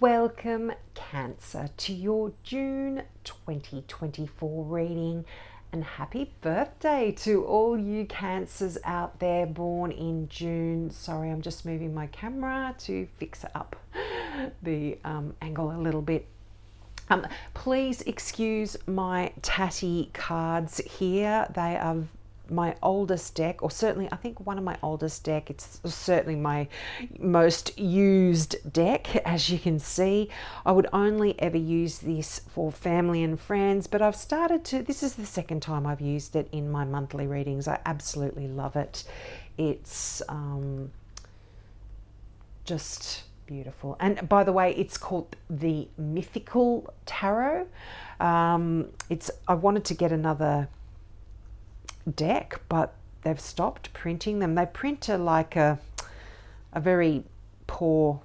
Welcome, Cancer, to your June 2024 reading, and happy birthday to all you Cancers out there born in June. Sorry, I'm just moving my camera to fix up the angle a little bit. Please excuse my tatty cards here. They are my oldest deck, or certainly I think one of my oldest deck. It's certainly my most used deck. As you can see, I would only ever use this for family and friends, but I've started to, this is the second time I've used it in my monthly readings. I absolutely love it. It's just beautiful. And by the way, it's called the Mythical Tarot. I wanted to get another deck, but they've stopped printing them. They print like a very poor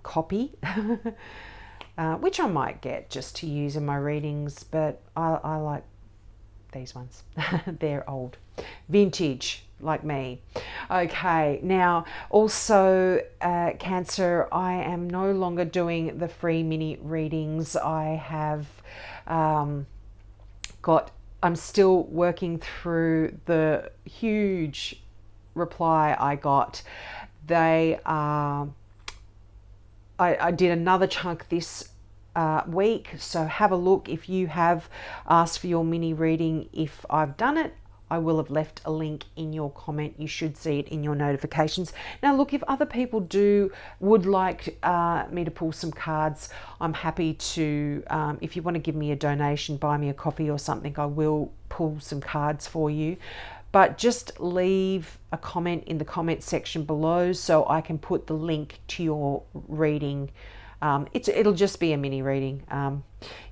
copy, which I might get just to use in my readings, but I like these ones. They're old, vintage, like me. Okay, now also Cancer, I am no longer doing the free mini readings. I have I'm still working through the huge reply I got. They are, I did another chunk this week, so have a look. If you have asked for your mini reading, if I've done it, I will have left a link in your comment. You should see it in your notifications. Now look, if other people would like me to pull some cards, I'm happy to, if you want to give me a donation, buy me a coffee or something, I will pull some cards for you. But just leave a comment in the comment section below so I can put the link to your reading. It'll just be a mini reading.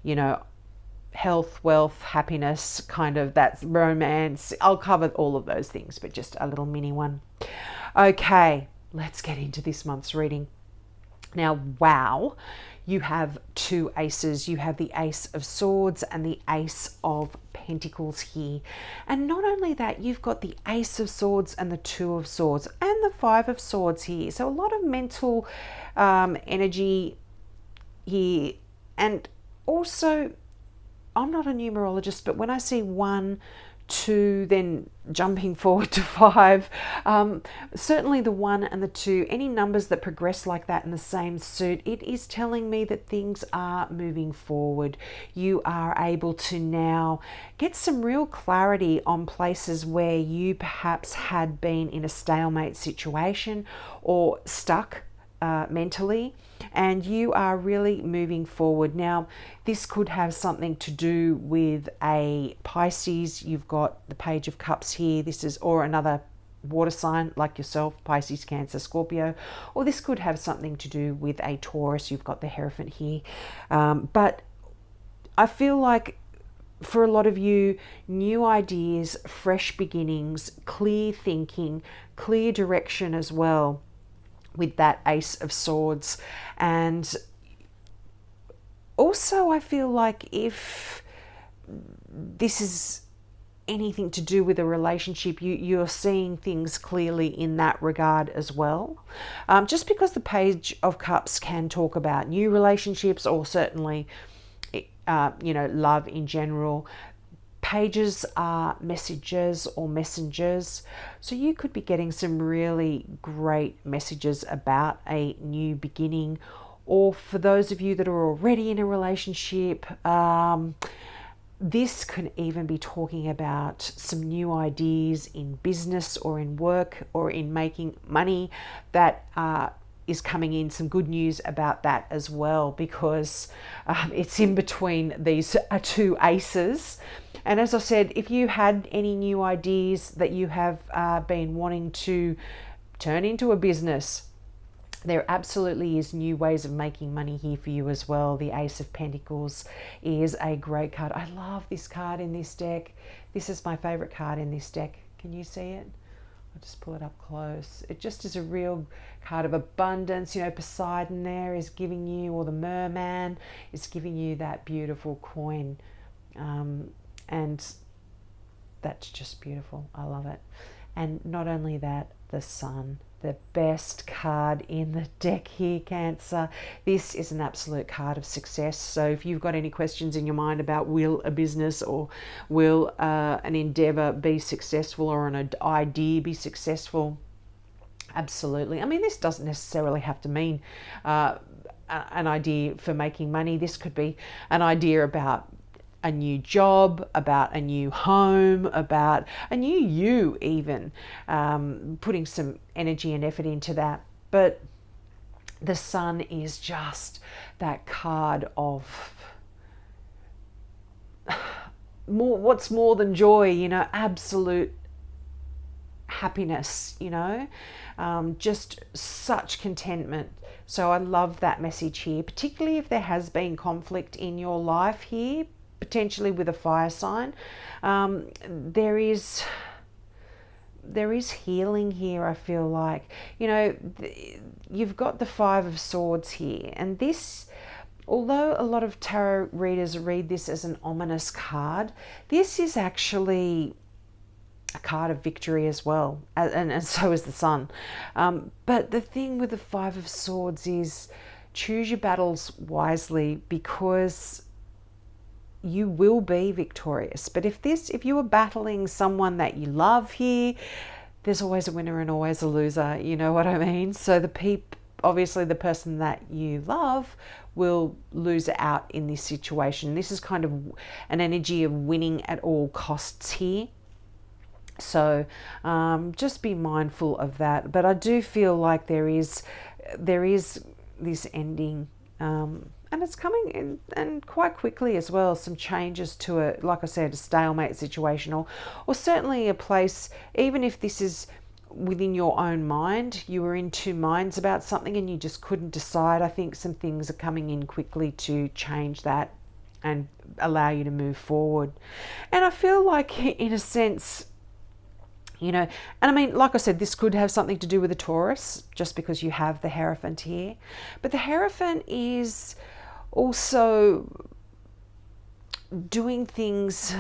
You know, health, wealth, happiness, kind of, that's romance. I'll cover all of those things, but just a little mini one. Okay, let's get into this month's reading. Now, wow, you have two aces. You have the Ace of Swords and the Ace of Pentacles here. And not only that, you've got the Ace of Swords and the Two of Swords and the Five of Swords here. So a lot of mental energy here. And also, I'm not a numerologist, but when I see 1, 2, then jumping forward to 5, certainly the 1 and the 2, any numbers that progress like that in the same suit, it is telling me that things are moving forward. You are able to now get some real clarity on places where you perhaps had been in a stalemate situation or stuck mentally, and you are really moving forward. Now, this could have something to do with a Pisces. You've got the Page of Cups here. This is, or another water sign like yourself, Pisces, Cancer, Scorpio, or this could have something to do with a Taurus. You've got the Hierophant here. But I feel like for a lot of you, new ideas, fresh beginnings, clear thinking, clear direction as well, with that Ace of Swords. And also I feel like if this is anything to do with a relationship, you're seeing things clearly in that regard as well. Just because the Page of Cups can talk about new relationships, or certainly love in general, pages are messages or messengers. So you could be getting some really great messages about a new beginning. Or for those of you that are already in a relationship, this can even be talking about some new ideas in business or in work or in making money that is coming in. Some good news about that as well, because it's in between these two aces. And as I said, if you had any new ideas that you have been wanting to turn into a business, there absolutely is new ways of making money here for you as well. The Ace of Pentacles is a great card. I love this card in this deck. This is my favorite card in this deck. Can you see it? I'll just pull it up close. It just is a real card of abundance. You know, Poseidon there is giving you, or the merman is giving you that beautiful coin. And that's just beautiful. I love it. And not only that, the sun. the best card in the deck here, Cancer. This is an absolute card of success. So if you've got any questions in your mind about will a business or will an endeavor be successful or an idea be successful, absolutely. I mean, this doesn't necessarily have to mean an idea for making money. This could be an idea about a new job, about a new home, about a new you even, putting some energy and effort into that. But the Sun is just that card of more, what's more than joy, you know, absolute happiness, you know, just such contentment. So I love that message here, particularly if there has been conflict in your life here, potentially with a fire sign. There is healing here, I feel like. You know, you've got the Five of Swords here, and this, although a lot of tarot readers read this as an ominous card, this is actually a card of victory as well, and so is the Sun. But the thing with the Five of Swords is choose your battles wisely, because you will be victorious. But if you are battling someone that you love here, there's always a winner and always a loser, you know what I mean? So obviously the person that you love will lose out in this situation. This is kind of an energy of winning at all costs here. So just be mindful of that. But I do feel like there is this ending, and it's coming in, and quite quickly as well. Some changes to it, like I said, a stalemate situation, or certainly a place, even if this is within your own mind, you were in two minds about something and you just couldn't decide. I think some things are coming in quickly to change that and allow you to move forward. And I feel like, in a sense, you know, and I mean, like I said, this could have something to do with a Taurus, just because you have the Hierophant here. But the Hierophant is also doing things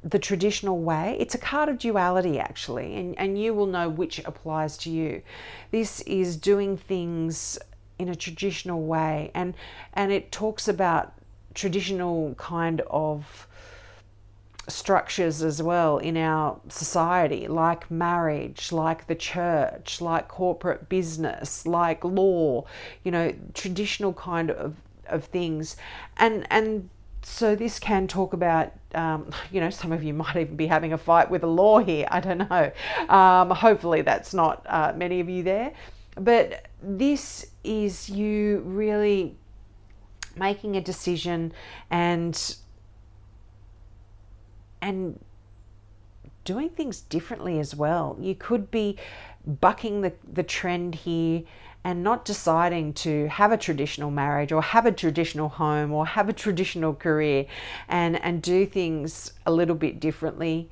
the traditional way. It's a card of duality, actually, and you will know which applies to you. This is doing things in a traditional way, and it talks about traditional kind of structures as well in our society, like marriage, like the church, like corporate business, like law, you know, traditional kind of things. And so this can talk about, you know, some of you might even be having a fight with the law here. I don't know. Hopefully that's not many of you there. But this is you really making a decision and doing things differently as well. You could be bucking the trend here and not deciding to have a traditional marriage or have a traditional home or have a traditional career, and do things a little bit differently,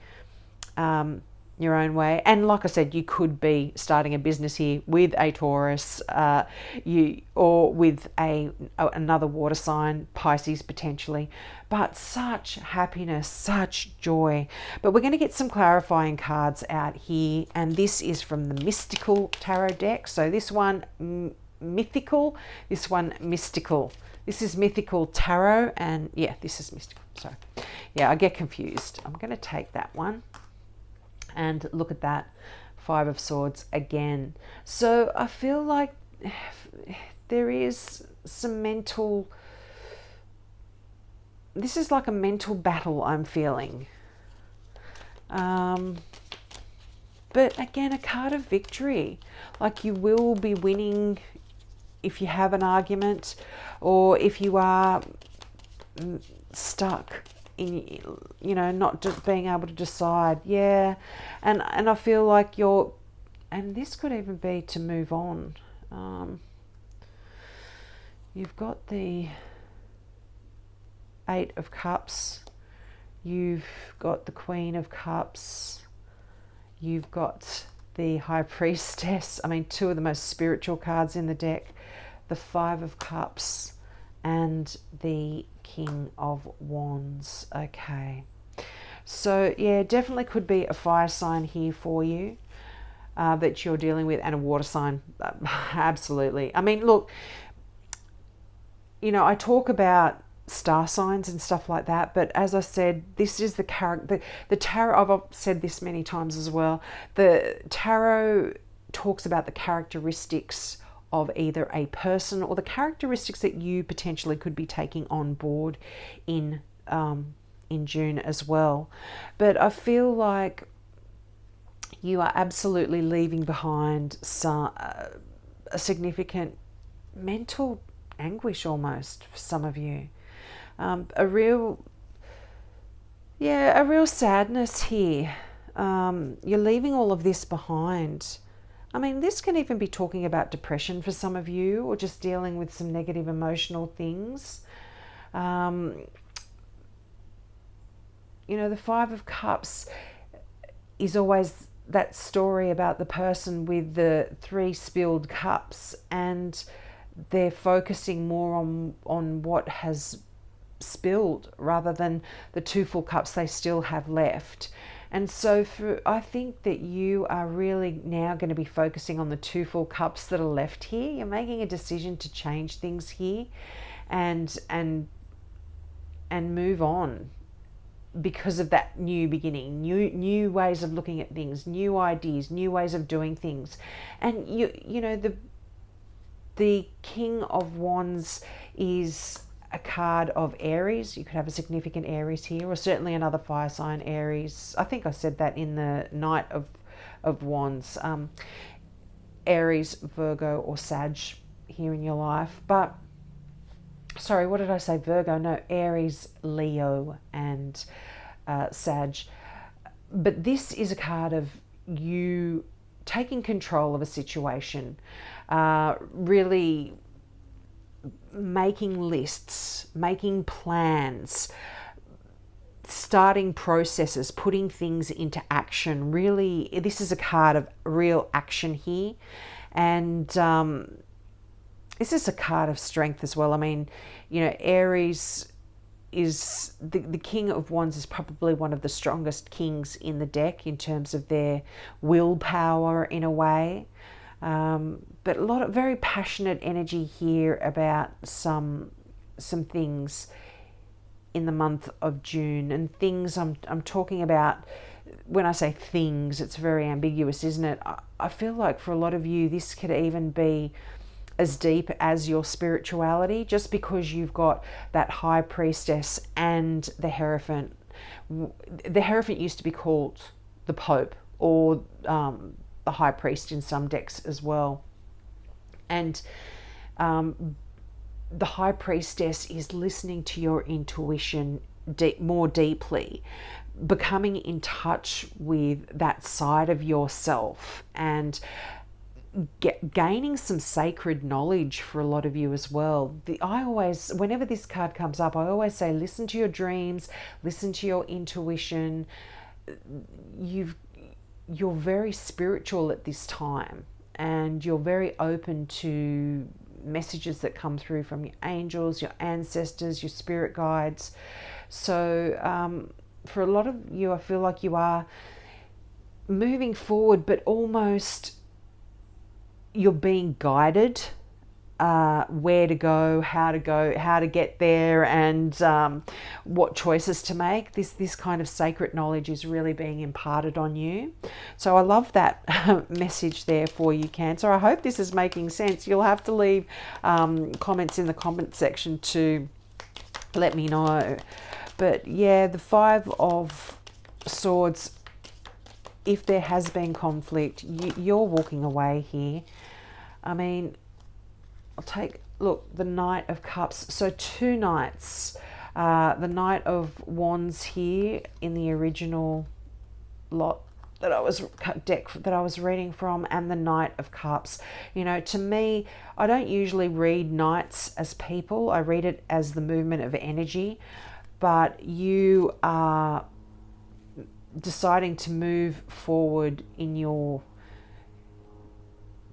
your own way. And like I said, you could be starting a business here with a Taurus, or with another water sign, Pisces potentially. But such happiness, such joy. But we're going to get some clarifying cards out here, and this is from the Mystical Tarot deck. So this one mythical, this one mystical. This is Mythical Tarot, and yeah, this is mystical. Sorry, yeah, I get confused. I'm going to take that one and look at that Five of Swords again. So I feel like there is some mental, this is like a mental battle I'm feeling. But again, a card of victory. Like you will be winning if you have an argument, or if you are stuck in, you know, not just being able to decide. Yeah, and I feel like and this could even be to move on. You've got the Eight of Cups, you've got the Queen of Cups, you've got the High Priestess. I mean, two of the most spiritual cards in the deck, the Five of Cups and the King of Wands. Okay, so yeah, definitely could be a fire sign here for you. that you're dealing with, and a water sign. Absolutely. I mean, look, I talk about star signs and stuff like that, but as I said, this is the character. The tarot, I've said this many times as well, the tarot talks about the characteristics of either a person or the characteristics that you potentially could be taking on board in June as well. But I feel like you are absolutely leaving behind a significant mental anguish almost for some of you. A real sadness here. You're leaving all of this behind. I mean, this can even be talking about depression for some of you, or just dealing with some negative emotional things. The Five of Cups is always that story about the person with the 3 spilled cups, and they're focusing more on what has spilled rather than the 2 full cups they still have left. And so I think that you are really now going to be focusing on the 2 full cups that are left here. You're making a decision to change things here and move on because of that new beginning, new ways of looking at things, new ideas, new ways of doing things. And the King of Wands is a card of Aries. You could have a significant Aries here, or certainly another fire sign, Aries. I think I said that in the Knight of Wands. Aries, Virgo, or Sag here in your life. But, sorry, what did I say? Virgo? No, Aries, Leo, and Sag. But this is a card of you taking control of a situation, really making lists, making plans, starting processes, putting things into action. Really, this is a card of real action here. And this is a card of strength as well. I mean, Aries is the King of Wands is probably one of the strongest kings in the deck in terms of their willpower in a way. But a lot of very passionate energy here about some things in the month of June. And things I'm talking about, when I say things, it's very ambiguous, isn't it? I feel like for a lot of you, this could even be as deep as your spirituality, just because you've got that High Priestess and the Hierophant. The Hierophant used to be called the Pope, or the High Priest in some decks as well. And the High Priestess is listening to your intuition more deeply, becoming in touch with that side of yourself, and gaining some sacred knowledge for a lot of you as well. Whenever this card comes up, I always say, listen to your dreams, listen to your intuition. You're very spiritual at this time, and you're very open to messages that come through from your angels, your ancestors, your spirit guides. So for a lot of you, I feel like you are moving forward, but almost you're being guided where to go, how to get there, and what choices to make. This kind of sacred knowledge is really being imparted on you. So I love that message there for you, Cancer. I hope this is making sense. You'll have to leave comments in the comment section to let me know. But yeah, the Five of Swords, if there has been conflict, you're walking away here. I mean, look, the Knight of Cups. So 2 knights. The Knight of Wands here in the original lot that I was reading from, and the Knight of Cups. To me, I don't usually read knights as people. I read it as the movement of energy. But you are deciding to move forward in your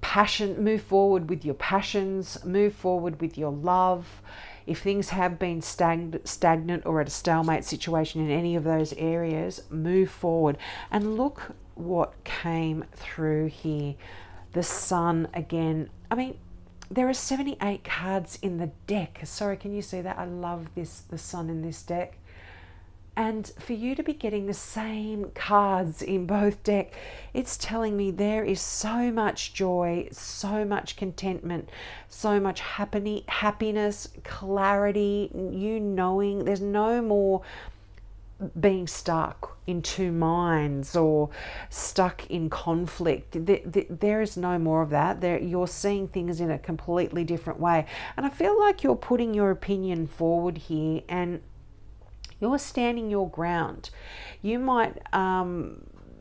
passion, move forward with your passions, move forward with your love. If things have been stagnant or at a stalemate situation in any of those areas, move forward and look what came through here. The Sun again. I mean, there are 78 cards in the deck. Sorry, can you see that? I love this, the Sun in this deck. And for you to be getting the same cards in both deck, it's telling me there is so much joy, so much contentment, so much happiness, clarity, you knowing. There's no more being stuck in two minds or stuck in conflict. There is no more of that. You're seeing things in a completely different way. And I feel like you're putting your opinion forward here, and you're standing your ground. You might,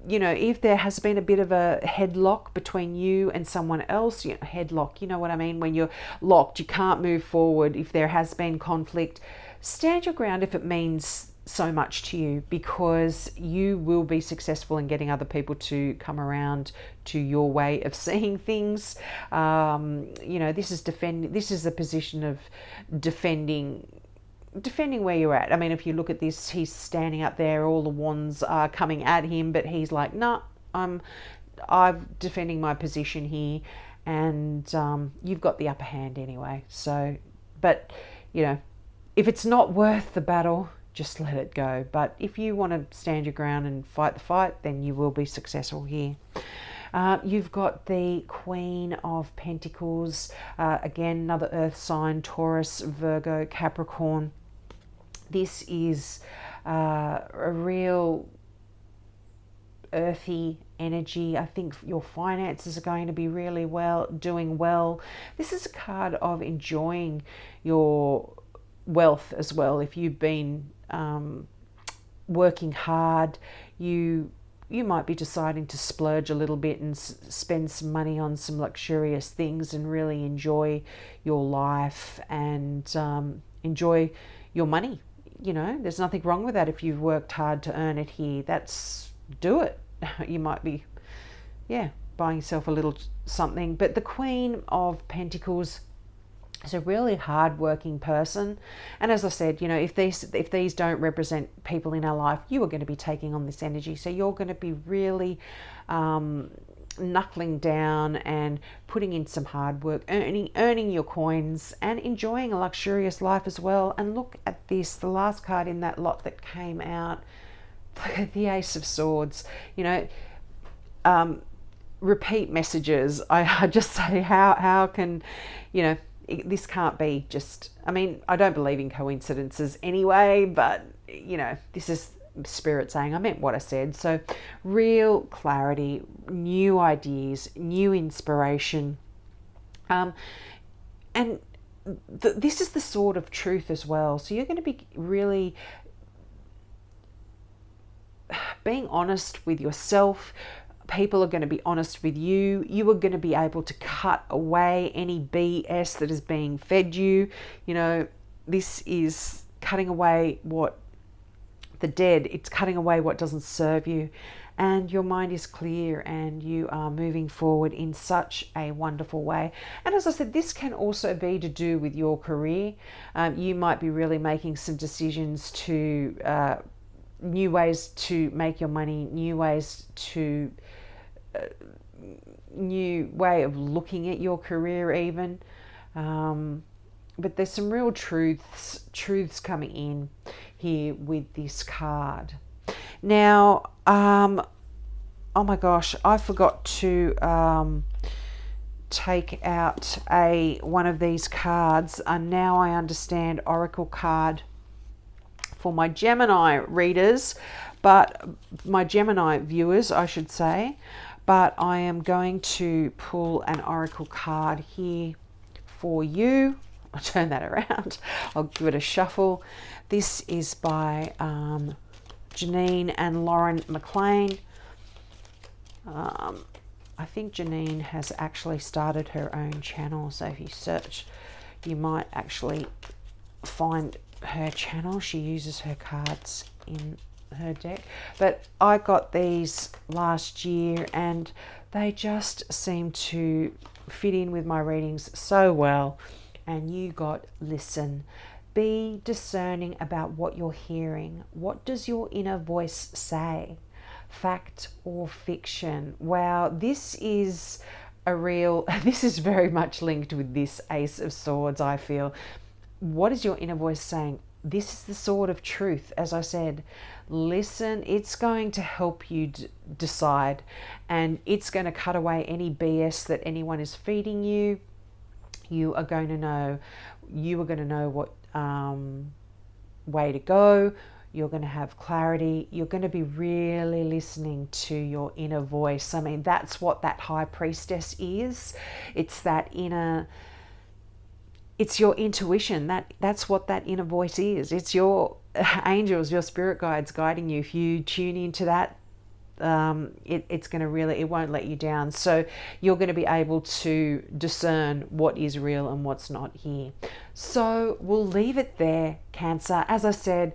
if there has been a bit of a headlock between you and someone else, headlock, you know what I mean? When you're locked, you can't move forward. If there has been conflict, stand your ground if it means so much to you, because you will be successful in getting other people to come around to your way of seeing things. This is a position of defending where you're at. I mean, if you look at this, he's standing up there, all the wands are coming at him, but he's like, no, I'm defending my position here, and you've got the upper hand anyway. So, but, if it's not worth the battle, just let it go. But if you want to stand your ground and fight the fight, then you will be successful here. You've got the Queen of Pentacles, again, another earth sign, Taurus, Virgo, Capricorn. This is a real earthy energy. I think your finances are going to be really doing well. This is a card of enjoying your wealth as well. If you've been working hard, you might be deciding to splurge a little bit and spend some money on some luxurious things and really enjoy your life and enjoy your money. There's nothing wrong with that if you've worked hard to earn it here. Do it. You might be, buying yourself a little something. But the Queen of Pentacles is a really hard-working person, and as I said, if these don't represent people in our life, you are going to be taking on this energy. So you're going to be really knuckling down and putting in some hard work, earning your coins and enjoying a luxurious life as well. And look at this, the last card in that lot that came out, the Ace of Swords. Repeat messages. I just say, how can, this can't be just, I don't believe in coincidences anyway, but, this is Spirit saying I meant what I said. So real clarity, new ideas, new inspiration. And this is the sword of truth as well. So you're going to be really being honest with yourself. People are going to be honest with you. You are going to be able to cut away any BS that is being fed you. This is cutting away the dead. It's cutting away what doesn't serve you. And your mind is clear and you are moving forward in such a wonderful way. And as I said, this can also be to do with your career. You might be really making some decisions to new ways to make your money, new way of looking at your career even. But there's some real truths coming in here with this card. Now, oh my gosh, I forgot to take out one of these cards, and now I understand Oracle card for my Gemini readers, but my Gemini viewers, I should say. But I am going to pull an Oracle card here for you. I'll turn that around. I'll give it a shuffle. This is by Janine and Lauren McLean. I think Janine has actually started her own channel, so if you search, you might actually find her channel. She uses her cards in her deck. But I got these last year and they just seem to fit in with my readings so well. And you got listen. Be discerning about what you're hearing. What does your inner voice say? fact or fiction? Wow, this is this is very much linked with this Ace of Swords, I feel. What is your inner voice saying? This is the sword of truth. As I said, listen, it's going to help you decide, and it's going to cut away any BS that anyone is feeding you. You are going to know what way to go. You're going to have clarity. You're going to be really listening to your inner voice. I mean, that's what that high priestess is. It's that inner, it's your intuition. That's what that inner voice is. It's your angels, your spirit guides guiding you. If you tune into that, it's going to really, it won't let you down. So you're going to be able to discern what is real and what's not here. So we'll leave it there, Cancer. As I said,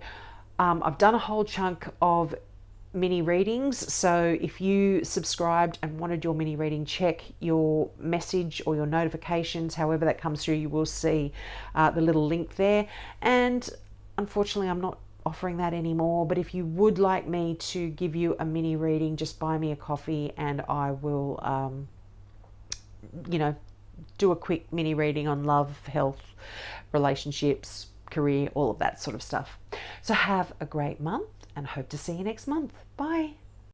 I've done a whole chunk of mini readings. So if you subscribed and wanted your mini reading, check your message or your notifications, however that comes through, you will see the little link there. And unfortunately, I'm not offering that anymore, but if you would like me to give you a mini reading, just buy me a coffee and I will do a quick mini reading on love, health, relationships, career, all of that sort of stuff. So have a great month and hope to see you next month. Bye.